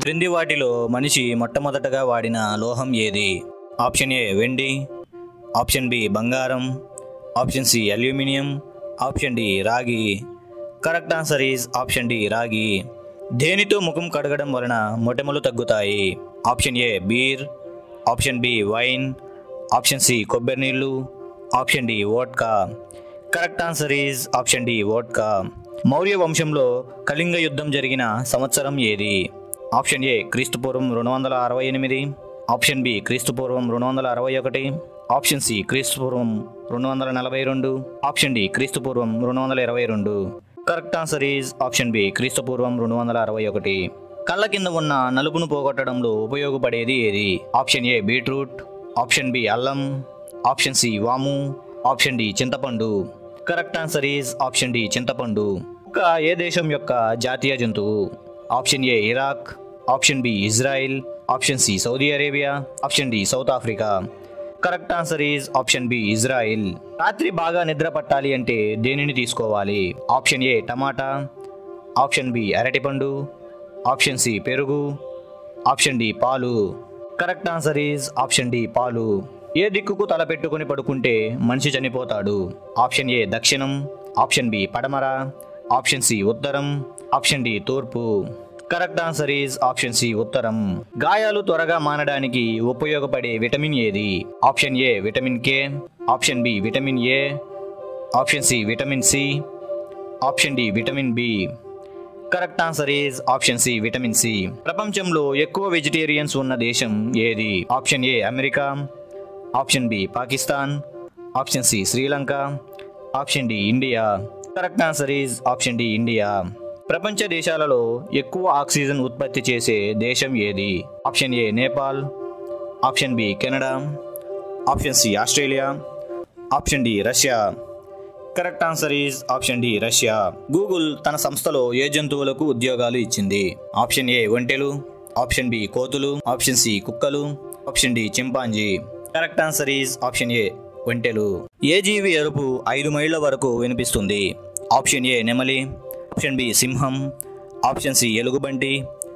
క్రింది వాటిలో మనిషి మొట్టమొదటగా వాడిన లోహం ఏది? ఆప్షన్ ఏ వెండి, ఆప్షన్ బి బంగారం, option C aluminium, option D రాగి. Correct answer is option D రాగి. దేనితో ముఖం కడగడం వలన మొటిమలు తగ్గుతాయి? Option A beer, option B wine, option C కొబ్బరి నీళ్ళు, option D vodka. Correct answer is option D vodka. Maurya వంశంలో కళింగ యుద్ధం జరిగిన సంవత్సరం ఏది? ఆప్షన్ ఏ క్రీస్తుపూర్వం 268, ఆప్షన్ బి క్రీస్తుపూర్వం 261, ఆప్షన్ సి క్రీస్తుపూర్వం 242, ఆప్షన్ డి క్రీస్తుపూర్వం 222. Correct answer is option B క్రీస్తుపూర్వం 261. కళ్ళ కింద ఉన్న నలుపును పోగొట్టడంలో ఉపయోగపడేది ఏది? Option A beetroot, option B అల్లం, ఆప్షన్ సి వాము, ఆప్షన్ డి చింతపండు. Correct answer is option D చింతపండు. కుక్క ఏ దేశం యొక్క జాతీయ జంతువు? Option A Iraq, option B Israel, option C Saudi Arabia, option D South Africa. Correct answer is option B Israel. రాత్రి బాగా నిద్ర పట్టాలి అంటే దేనిని తీసుకోవాలి? Option A tomato, option B అరటిపండు, ఆప్షన్ సి పెరుగు, ఆప్షన్ డి పాలు. Correct answer is option D పాలు. ఏ దిక్కుకు తల పెట్టుకుని పడుకుంటే మనిషి చనిపోతాడు? ఆప్షన్ ఏ దక్షిణం, ఆప్షన్ బి పడమర, ఆప్షన్ సి ఉత్తరం, ఆప్షన్ డి తూర్పు. Correct answer is option C ఉత్తరం. గాయాలు త్వరగా మానడానికి ఉపయోగపడే విటమిన్ ఏది? Option A vitamin K, option B vitamin A, option C vitamin C, option D vitamin B. Correct answer is option C vitamin C. ప్రపంచంలో ఎక్కువ vegetarians ఉన్న దేశం ఏది? Option A America, option B Pakistan, option C Sri, option D India. Correct answer is option D India. ప్రపంచ దేశాలలో ఎక్కువ oxygen ఉత్పత్తి చేసే దేశం ఏది? Option A Nepal, option B Canada, option C Australia, option D Russia. Correct answer is option D Russia. Google తన సంస్థలో ఏ జంతువులకు ఉద్యోగాలు ఇచ్చింది? ఆప్షన్ ఏ ఒంటెలు, ఆప్షన్ బి కోతులు, ఆప్షన్ సి కుక్కలు, option D chimpanzee. Correct answer is option A ఒంటెలు. ఏ జీవి అరుపు 5 మైళ్ళ వరకు వినిపిస్తుంది? ఆప్షన్ ఏ నెమలి, ఆప్షన్ బి సింహం, ఆప్షన్ సి ఎలుగుబంటి,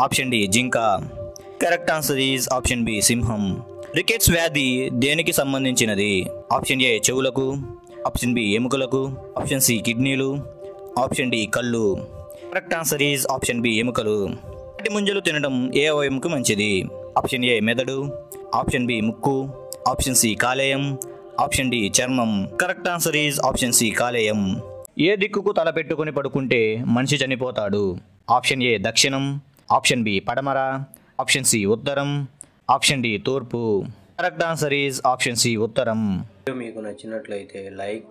ఆప్షన్ డి జింక. Correct answer is option B సింహం. రికెట్స్ వ్యాధి దేనికి సంబంధించినది? ఆప్షన్ ఏ చెవులకు, ఆప్షన్ బి ఎముకలకు, ఆప్షన్ సి కిడ్నీలు, ఆప్షన్ డి కళ్ళు. Correct answer is option B ఎముకలు. తాటి ముంజలు తినడం ఏ అవయవంకు మంచిది? ఆప్షన్ ఏ మెదడు, ఆప్షన్ బి ముక్కు, ఆప్షన్ సి కాలేయం, ఆప్షన్ డి చర్మం. Correct answer is option C కాలేయం. ఏ దిక్కుకు తల పెట్టుకుని పడుకుంటే మనిషి చనిపోతాడు? ఆప్షన్ ఏ దక్షిణం, ఆప్షన్ బి పడమర, ఆప్షన్ సి ఉత్తరం, ఆప్షన్ డి తూర్పు. Correct answer is option C ఉత్తరం. మీకు నచ్చినట్లయితే లైక్,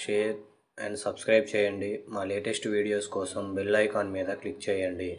షేర్ అండ్ సబ్స్క్రైబ్ చేయండి. మా లేటెస్ట్ వీడియోస్ కోసం బెల్ ఐకాన్ మీద క్లిక్ చేయండి.